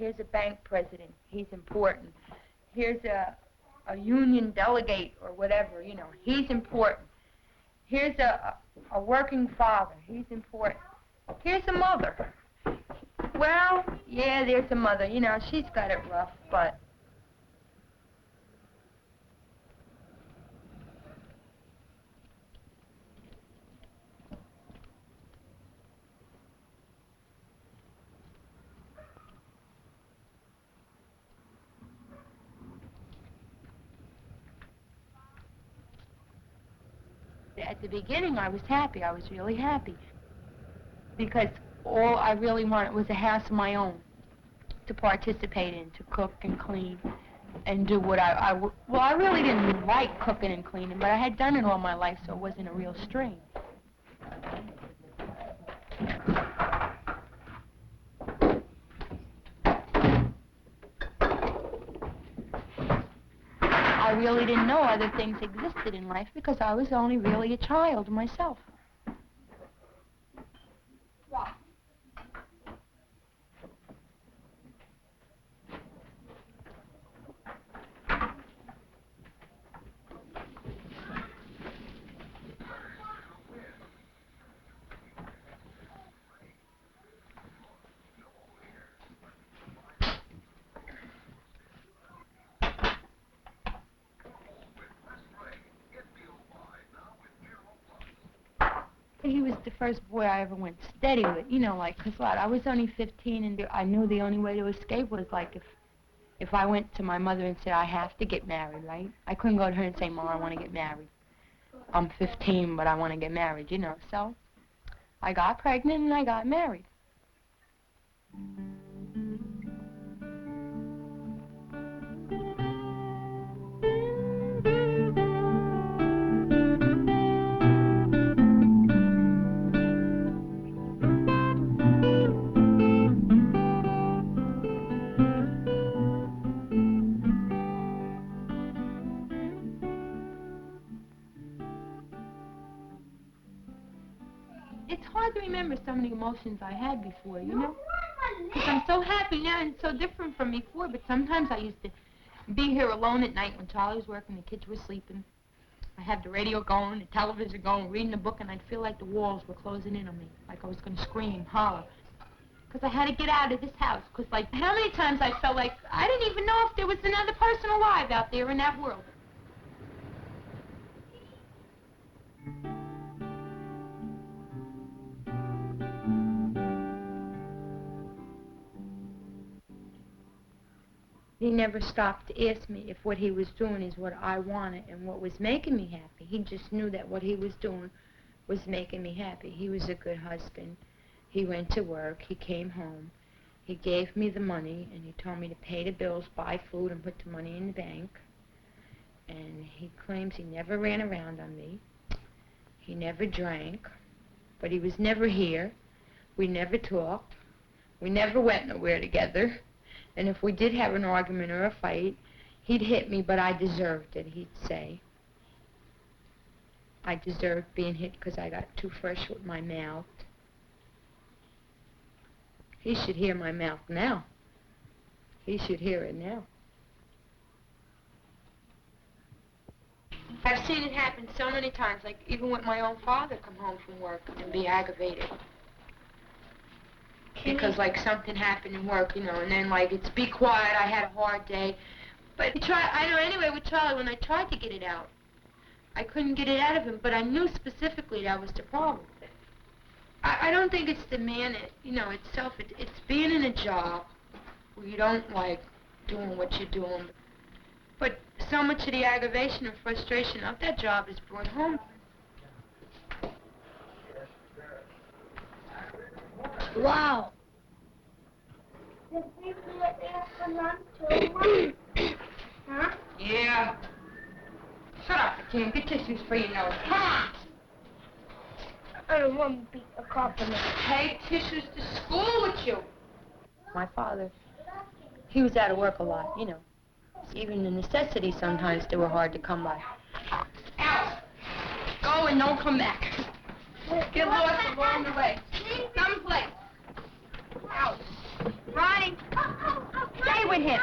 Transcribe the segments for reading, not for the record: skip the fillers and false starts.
Here's a bank president. He's important. Here's a union delegate or whatever, you know. He's important. Here's a working father. He's important. Here's a mother. Well, yeah, there's a mother. You know, she's got it rough, but... At the beginning, I was happy. I was really happy. Because all I really wanted was a house of my own to participate in, to cook and clean and do what well, I really didn't like cooking and cleaning, but I had done it all my life, so it wasn't a real strain. I really didn't know other things existed in life because I was only really a child myself. He was the first boy I ever went steady with, you know, like, because I was only 15 and I knew the only way to escape was, like, if I went to my mother and said, I have to get married, right? I couldn't go to her and say, Mom, I want to get married. I'm 15, but I want to get married, you know, so I got pregnant and I got married. It's hard to remember some of the emotions I had before, you know? Because I'm so happy now and it's so different from before, but sometimes I used to be here alone at night when Charlie was working, the kids were sleeping. I had the radio going, the television going, reading a book, and I'd feel like the walls were closing in on me, like I was going to scream, holler. Because I had to get out of this house, because, like, how many times I felt like I didn't even know if there was another person alive out there in that world. He never stopped to ask me if what he was doing is what I wanted and what was making me happy. He just knew that what he was doing was making me happy. He was a good husband. He went to work. He came home. He gave me the money, and he told me to pay the bills, buy food, and put the money in the bank. And he claims he never ran around on me. He never drank, but he was never here. We never talked. We never went nowhere together. And if we did have an argument or a fight, he'd hit me, but I deserved it, he'd say. I deserved being hit because I got too fresh with my mouth. He should hear my mouth now. He should hear it now. I've seen it happen so many times, like even with my own father come home from work and be aggravated. Because, like, something happened in work, you know, and then, like, it's be quiet, I had a hard day. But I know anyway with Charlie, when I tried to get it out, I couldn't get it out of him, but I knew specifically that was the problem. I don't think it's the man, you know, itself. It's being in a job where you don't like doing what you're doing. But so much of the aggravation and frustration of that job is brought home. Wow. Did we get there for lunch too? Huh? Yeah. Shut up, Kim. Get tissues for your nose. Come on. I don't want to be a compliment. Take tissues to school with you. My father, he was out of work a lot, you know. Even the necessities sometimes they were hard to come by. Out. Go and don't come back. Get lost along the way. Someplace. Out. Ronnie, stay with him.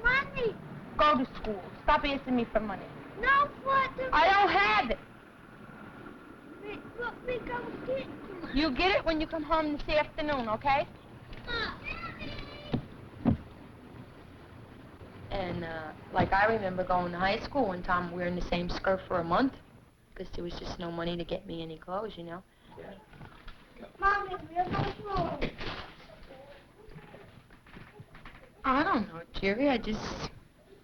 Money. Go to school. Stop asking me for money. No, what? I don't have it. We go get it. You get it when you come home this afternoon, okay? And, like, I remember going to high school one time wearing the same skirt for a month because there was just no money to get me any clothes, you know? Mommy, we're going home. I don't know, Jerry.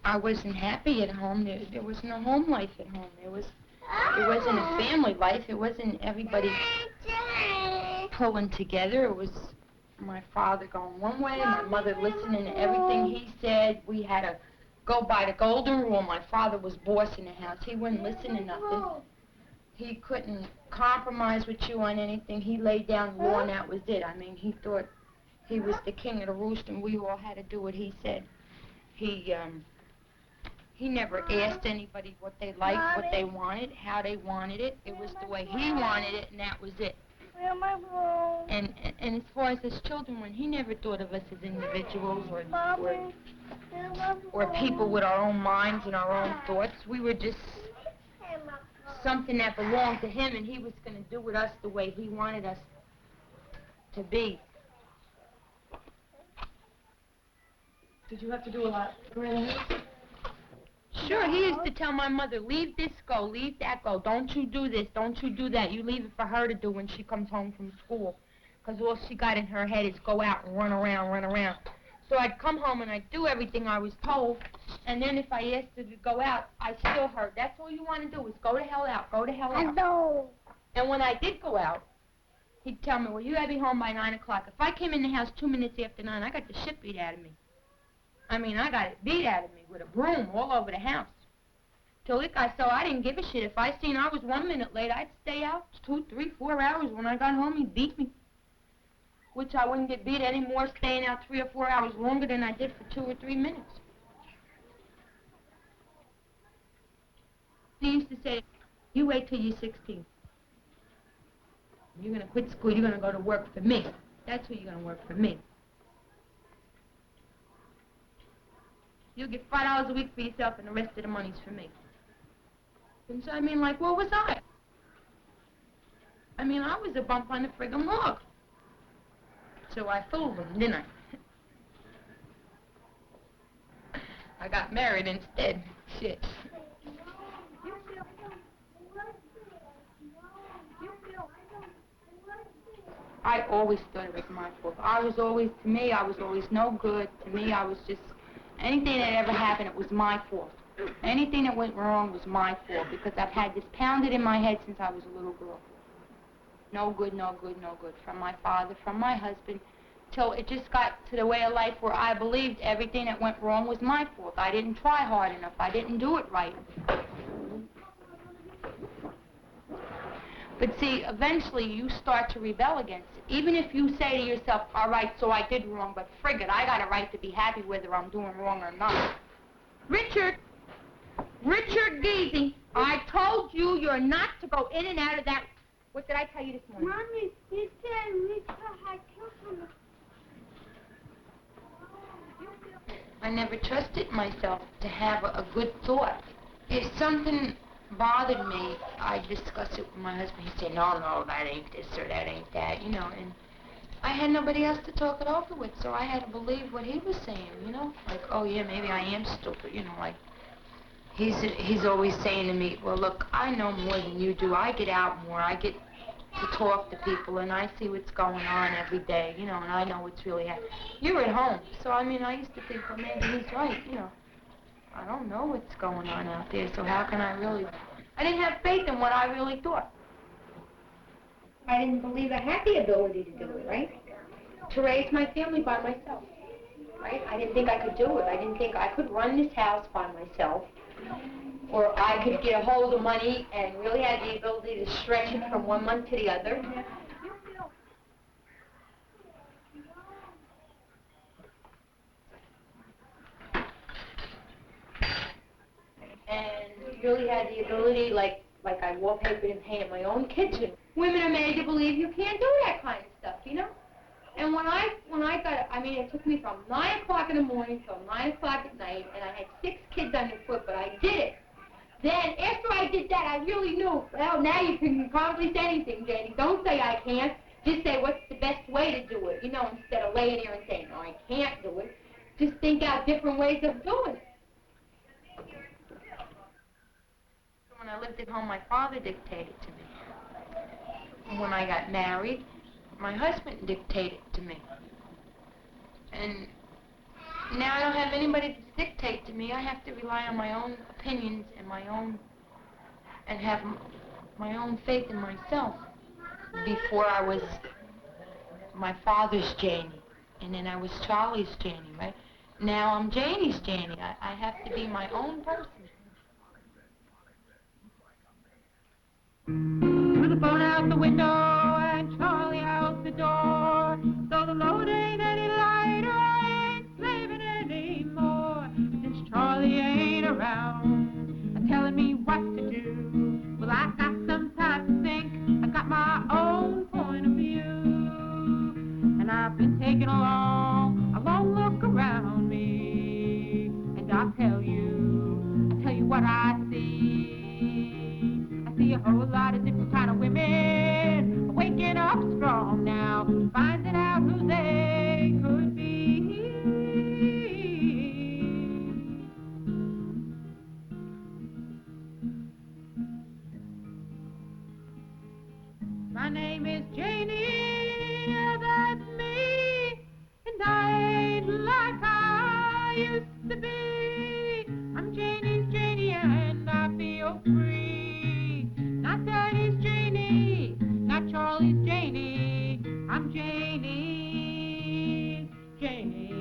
I wasn't happy at home. There was no home life at home. It wasn't a family life. It wasn't everybody pulling together. It was my father going one way, my mother listening to everything he said. We had to go by the golden rule. My father was boss in the house. He wouldn't listen to nothing. He couldn't compromise with you on anything. He laid down the law and that was it. I mean, he thought he was the king of the roost and we all had to do what he said. He never asked anybody what they liked, what they wanted, how they wanted it. It was the way he wanted it, and that was it. And as far as his children went, he never thought of us as individuals or people with our own minds and our own thoughts. We were just something that belonged to him, and he was going to do with us the way he wanted us to be. Did you have to do a lot? Sure, he used to tell my mother, leave this go, leave that go. Don't you do this, don't you do that. You leave it for her to do when she comes home from school. Because all she got in her head is go out and run around, run around. So I'd come home and I'd do everything I was told. And then if I asked her to go out, I still heard, that's all you want to do is go to hell out, go to hell out. No. And when I did go out, he'd tell me, well, you gotta be home by 9 o'clock. If I came in the house 2 minutes after 9, I got the shit beat out of me. I mean, I got it beat out of me with a broom all over the house. Till it got so I didn't give a shit. If I seen I was 1 minute late, I'd stay out 2, 3, 4 hours. When I got home, he'd beat me. Which I wouldn't get beat anymore staying out 3 or 4 hours longer than I did for 2 or 3 minutes. He used to say, you wait till you're 16. You're going to quit school, you're going to go to work for me. That's who you're going to work for me. You'll get $5 a week for yourself and the rest of the money's for me. And so, I mean, like, what was I? I mean, I was a bump on the friggin' log. So I fooled him, didn't I? I got married instead. Shit. I always thought it was my fault. To me, I was always no good. To me, I was just, anything that ever happened, it was my fault. Anything that went wrong was my fault because I've had this pounded in my head since I was a little girl. No good, no good, no good. From my father, from my husband, till it just got to the way of life where I believed everything that went wrong was my fault. I didn't try hard enough. I didn't do it right. But see, eventually you start to rebel against it. Even if you say to yourself, all right, so I did wrong, but frig it, I got a right to be happy whether I'm doing wrong or not. Richard Geezy, I told you you're not to go in and out of that. What did I tell you this morning? Mommy, you said Richard had killed him. I never trusted myself to have a good thought. If something bothered me, I'd discuss it with my husband. He'd say, no, that ain't this or that ain't that, you know, and I had nobody else to talk it over with, so I had to believe what he was saying, you know, like, oh yeah, maybe I am stupid, you know, like, he's always saying to me, well, look, I know more than you do. I get out more. I get to talk to people, and I see what's going on every day, you know, and I know what's really happening. You're at home, so, I mean, I used to think, well, maybe he's right, you know. I don't know what's going on out there, so how can I really... I didn't have faith in what I really thought. I didn't believe I had the ability to do it, right? To raise my family by myself, right? I didn't think I could do it. I didn't think I could run this house by myself, or I could get a hold of money and really had the ability to stretch it from 1 month to the other. And really had the ability, like I wallpapered and painted my own kitchen. Women are made to believe you can't do that kind of stuff, you know? And when I got, I mean, it took me from 9 o'clock in the morning till 9 o'clock at night, and I had 6 kids underfoot, but I did it. Then, after I did that, I really knew, well, now you can accomplish anything, Janie. Don't say I can't. Just say what's the best way to do it, you know, instead of laying here and saying, no, I can't do it. Just think out different ways of doing it. When I lived at home, my father dictated to me. When I got married, my husband dictated to me. And now I don't have anybody to dictate to me. I have to rely on my own opinions and and have my own faith in myself. Before I was my father's Janie, and then I was Charlie's Janie, right? Now I'm Janie's Janie. I have to be my own person. Threw the phone out the window and Charlie out the door. So the load ain't any lighter, I ain't slaving anymore. Since Charlie ain't around and telling me what to do, well, I got some time to think. I got my own point of view. And I've been taking a long look around me. And I'll tell you what I see. I see a whole lot of different kind of women waking up strong now, finding out who they could be. My name is Janie, that's me, and I ain't like I used to be. I'm Janie's Janie and I feel free. Not Daddy's Janie, not Charlie's Janie. I'm Janie's Janie.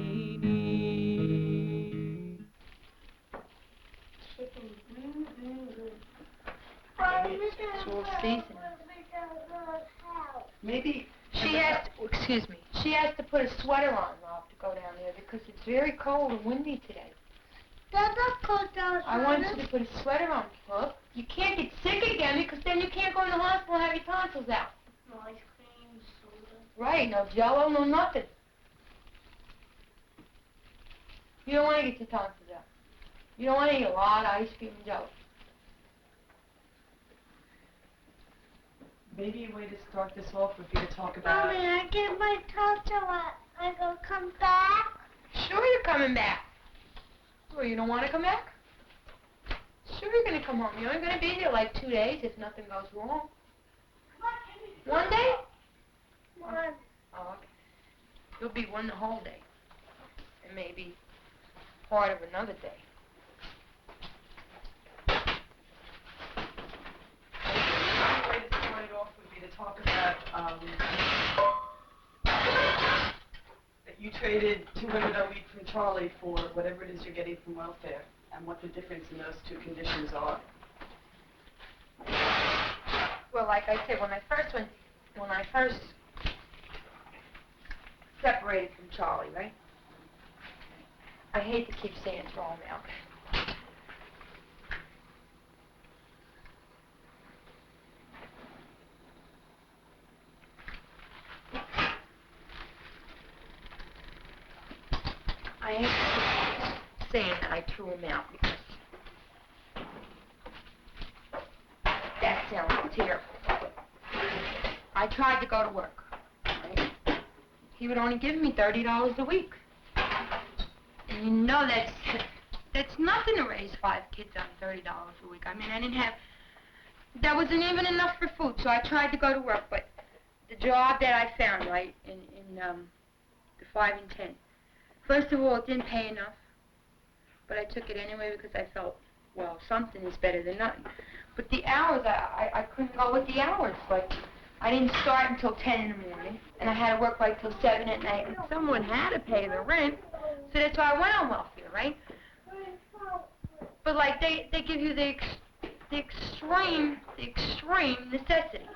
It's all season. Maybe She has to put a sweater on, Rob, to go down there because it's very cold and windy today. I want you to put a sweater on, Hook. You can't get sick again because then you can't go in the hospital and have your tonsils out. No ice cream, soda. Right, no Jell-O, no nothing. You don't want to get your tonsils out. You don't want to eat a lot of ice cream and Jell-O. maybe a way to start this off would be to talk about... Mommy, I get my tonsil out. I go come back? Sure you're coming back. Well, you don't want to come back? Sure you're going to come home. You're only going to be here like 2 days if nothing goes wrong. 1 day? One. Oh, okay. You'll be one the whole day. And maybe part of another day. One way to start it off would be to talk about that you traded $200 a week from Charlie for whatever it is you're getting from welfare, and what the difference in those two conditions are. Well, like I said, when I first separated from Charlie, right? I hate to keep saying throw him out. I hate to keep saying that I threw him out because that sounds terrible. I tried to go to work. Right? He would only give me $30 a week. And you know that's nothing to raise 5 kids on $30 a week. I mean, that wasn't even enough for food, so I tried to go to work. But the job that I found, right, in the 5 and 10, first of all, it didn't pay enough, but I took it anyway because I felt, well, something is better than nothing. But the hours, I couldn't go with the hours. Like, I didn't start until 10 in the morning, and I had to work like till 7 at night, and someone had to pay the rent, so that's why I went on welfare, right? But like, they give you the extreme necessities.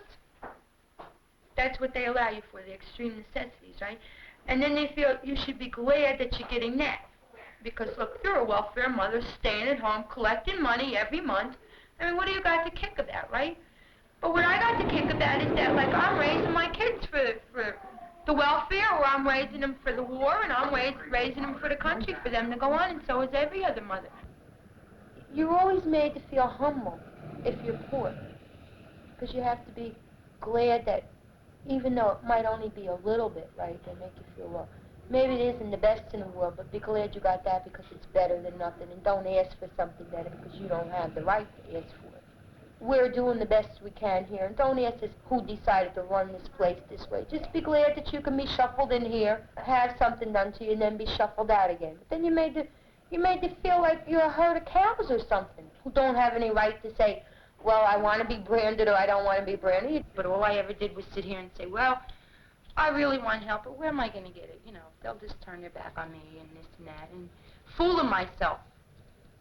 That's what they allow you for, the extreme necessities, right? And then they feel you should be glad that you're getting that. Because, look, you're a welfare mother staying at home, collecting money every month. I mean, what do you got to kick about, right? But what I got to kick about is that, like, I'm raising my kids for the welfare, or I'm raising them for the war, and I'm raising them for the country, for them to go on, and so is every other mother. You're always made to feel humble if you're poor, because you have to be glad that even though it might only be a little bit, right, they make you feel, well, maybe it isn't the best in the world, but be glad you got that because it's better than nothing, and don't ask for something better because you don't have the right to ask for it. We're doing the best we can here, and don't ask us who decided to run this place this way. Just be glad that you can be shuffled in here, have something done to you, and then be shuffled out again. But then you made to feel like you're a herd of cows or something, who don't have any right to say, well, I want to be branded or I don't want to be branded. But all I ever did was sit here and say, well, I really want help, but where am I going to get it? You know, they'll just turn their back on me and this and that, and fooling myself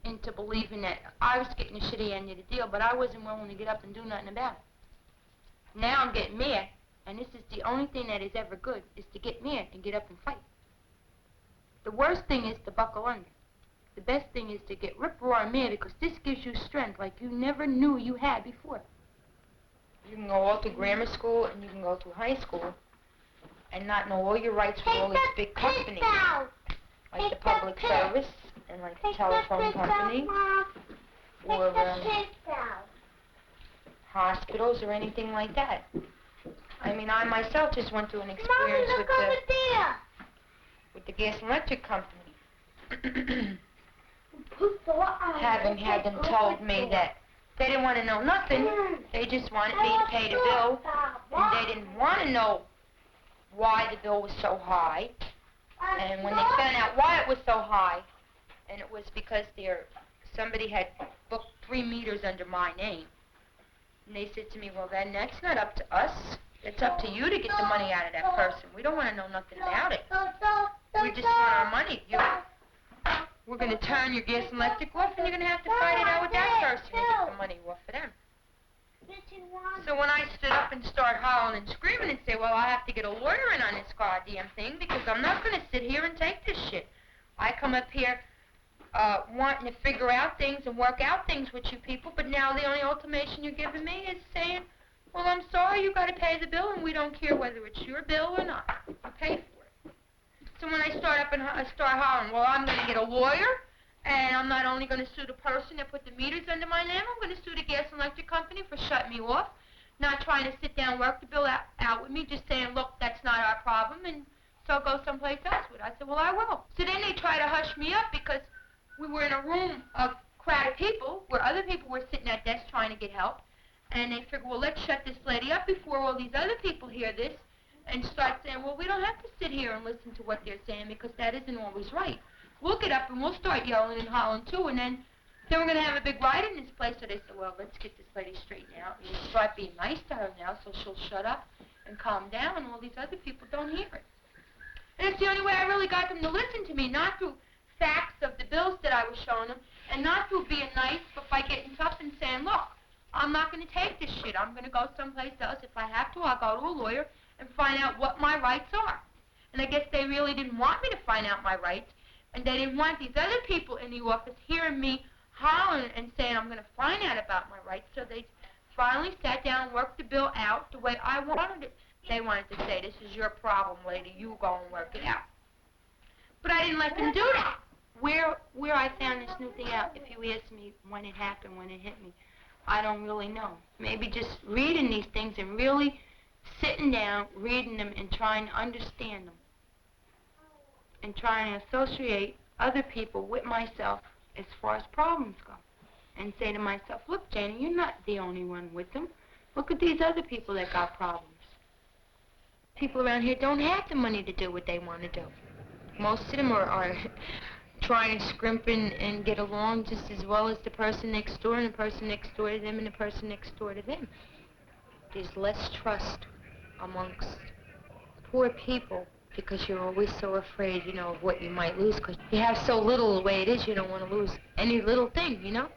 into believing that I was getting a shitty end of the deal, but I wasn't willing to get up and do nothing about it. Now I'm getting mad, and this is the only thing that is ever good, is to get mad and get up and fight. The worst thing is to buckle under. The best thing is to get rip-roaring mad, because this gives you strength like you never knew you had before. You can go all through grammar school, and you can go through high school, and not know all your rights with all these big companies, like the public service, and like the telephone company, or hospitals, or anything like that. I mean, I myself just went through an experience with the gas and electric company. Having had them told me that they didn't want to know nothing, they just wanted me to pay the bill, and they didn't want to know why the bill was so high. And when they found out why it was so high, and it was because somebody had booked 3 meters under my name, and they said to me, well, then that's not up to us. It's up to you to get the money out of that person. We don't want to know nothing about it. We just want our money. We're going to turn your gas and electric off, and you're going to have to fight it out with that person to get the money off of them. So when I stood up and started howling and screaming and say, well, I have to get a lawyer in on this goddamn thing, because I'm not going to sit here and take this shit. I come up here wanting to figure out things and work out things with you people, but now the only ultimatum you're giving me is saying, well, I'm sorry, you got to pay the bill, and we don't care whether it's your bill or not. You pay for it. So when I start up and start hollering, well, I'm going to get a lawyer, and I'm not only going to sue the person that put the meters under my name, I'm going to sue the gas and electric company for shutting me off, not trying to sit down and work the bill out with me, just saying, look, that's not our problem, and so I'll go someplace else with it. I said, well, I will. So then they try to hush me up because we were in a room of crowded people where other people were sitting at desks trying to get help, and they figured, well, let's shut this lady up before all these other people hear this, and start saying, well, we don't have to sit here and listen to what they're saying because that isn't always right. We'll get up and we'll start yelling and hollering too, and then we're going to have a big riot in this place. So they said, well, let's get this lady straightened out. And we'll start being nice to her now so she'll shut up and calm down, and all these other people don't hear it. And it's the only way I really got them to listen to me, not through facts of the bills that I was showing them, and not through being nice, but by getting tough and saying, look, I'm not going to take this shit. I'm going to go someplace else. If I have to, I'll go to a lawyer and find out what my rights are. And I guess they really didn't want me to find out my rights, and they didn't want these other people in the office hearing me hollering and saying I'm going to find out about my rights, so they finally sat down and worked the bill out the way I wanted it. They wanted to say, this is your problem, lady. You go and work it out. But I didn't let them do that. Where I found this new thing out, if you ask me when it happened, when it hit me, I don't really know. Maybe just reading these things and really sitting down, reading them, and trying to understand them, and trying to associate other people with myself as far as problems go, and say to myself, look, Janie, you're not the only one with them. Look at these other people that got problems. People around here don't have the money to do what they want to do. Most of them are trying to scrimp and get along just as well as the person next door, and the person next door to them, and the person next door to them. There's less trust amongst poor people because you're always so afraid, you know, of what you might lose, because you have so little the way it is, you don't want to lose any little thing, you know?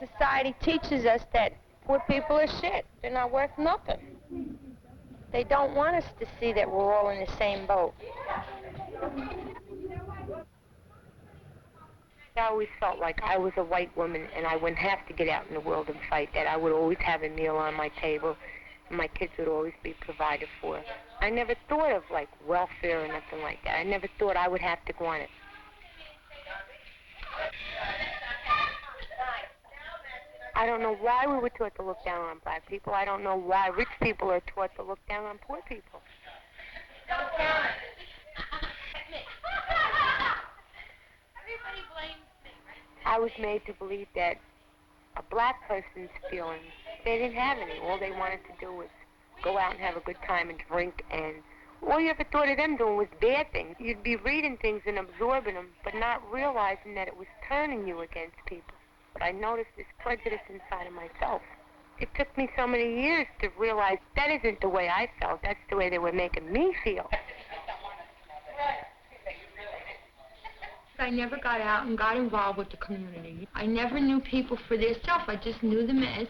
Society teaches us that poor people are shit. They're not worth nothing. They don't want us to see that we're all in the same boat. I always felt like I was a white woman and I wouldn't have to get out in the world and fight, that I would always have a meal on my table and my kids would always be provided for. I never thought of, like, welfare or nothing like that. I never thought I would have to go on it. I don't know why we were taught to look down on black people. I don't know why rich people are taught to look down on poor people. I was made to believe that a black person's feelings, they didn't have any. All they wanted to do was go out and have a good time and drink, and all you ever thought of them doing was bad things. You'd be reading things and absorbing them, but not realizing that it was turning you against people. But I noticed this prejudice inside of myself. It took me so many years to realize that isn't the way I felt. That's the way they were making me feel. I never got out and got involved with the community. I never knew people for their self. I just knew them as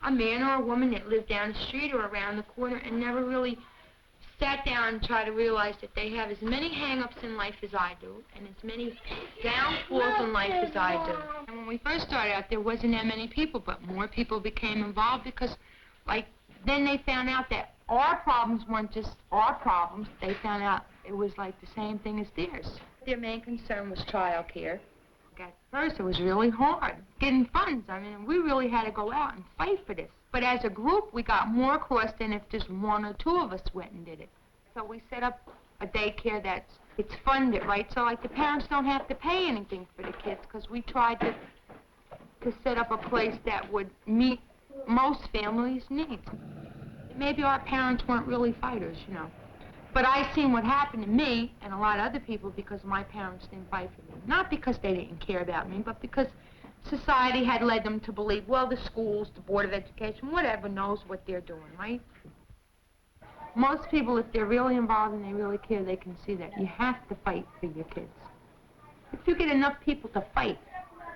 a man or a woman that lived down the street or around the corner, and never really sat down and tried to realize that they have as many hang-ups in life as I do and as many downfalls in life as I do. And when we first started out, there wasn't that many people, but more people became involved because, like, then they found out that our problems weren't just our problems. They found out it was like the same thing as theirs. Their main concern was child care. At first, it was really hard getting funds. I mean, we really had to go out and fight for this. But as a group, we got more across than if just one or two of us went and did it. So we set up a daycare it's funded, right? So, like, the parents don't have to pay anything for the kids, because we tried to set up a place that would meet most families' needs. Maybe our parents weren't really fighters, you know. But I seen what happened to me and a lot of other people because my parents didn't fight for me. Not because they didn't care about me, but because society had led them to believe, well, the schools, the Board of Education, whatever, knows what they're doing, right? Most people, if they're really involved and they really care, they can see that you have to fight for your kids. If you get enough people to fight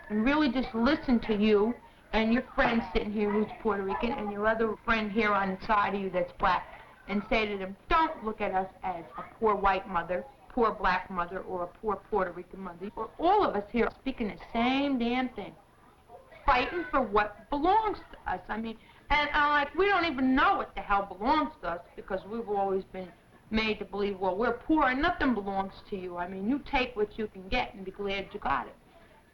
and really just listen to you and your friend sitting here who's Puerto Rican and your other friend here on the side of you that's black, and say to them, don't look at us as a poor white mother, poor black mother, or a poor Puerto Rican mother. We're all of us here speaking the same damn thing, fighting for what belongs to us. I mean, and like, we don't even know what the hell belongs to us because we've always been made to believe, well, we're poor and nothing belongs to you. I mean, you take what you can get and be glad you got it.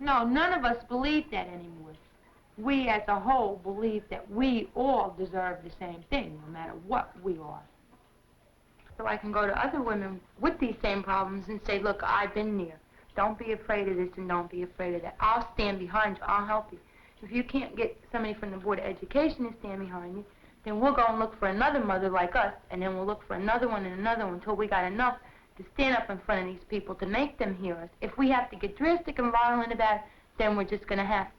No, none of us believe that anymore. We as a whole believe that we all deserve the same thing, no matter what we are. So I can go to other women with these same problems and say, look, I've been there. Don't be afraid of this and don't be afraid of that. I'll stand behind you. I'll help you. If you can't get somebody from the Board of Education to stand behind you, then we'll go and look for another mother like us, and then we'll look for another one and another one until we got enough to stand up in front of these people to make them hear us. If we have to get drastic and violent about it, then we're just going to have to.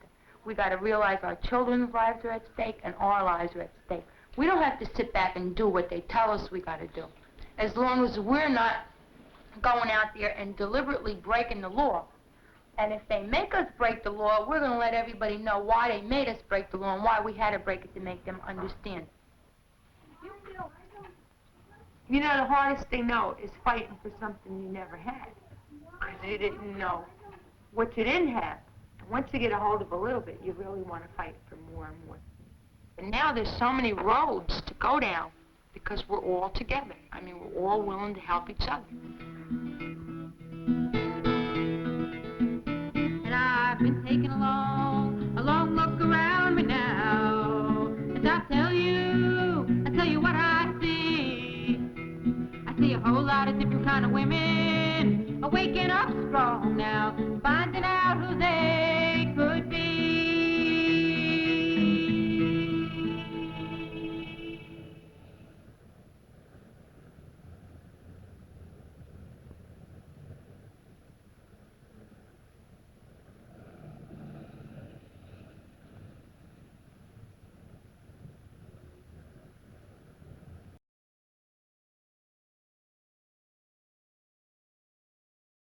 We got to realize our children's lives are at stake and our lives are at stake. We don't have to sit back and do what they tell us we got to do. As long as we're not going out there and deliberately breaking the law. And if they make us break the law, we're going to let everybody know why they made us break the law and why we had to break it to make them understand. You know, the hardest thing, though, is fighting for something you never had. Because you didn't know what you didn't have. Once you get a hold of a little bit, you really want to fight for more and more. And now there's so many roads to go down because we're all together. I mean, we're all willing to help each other. And I've been taking a long look around me now. And I'll tell you what I see. I see a whole lot of different kind of women waking up strong now, finding out who they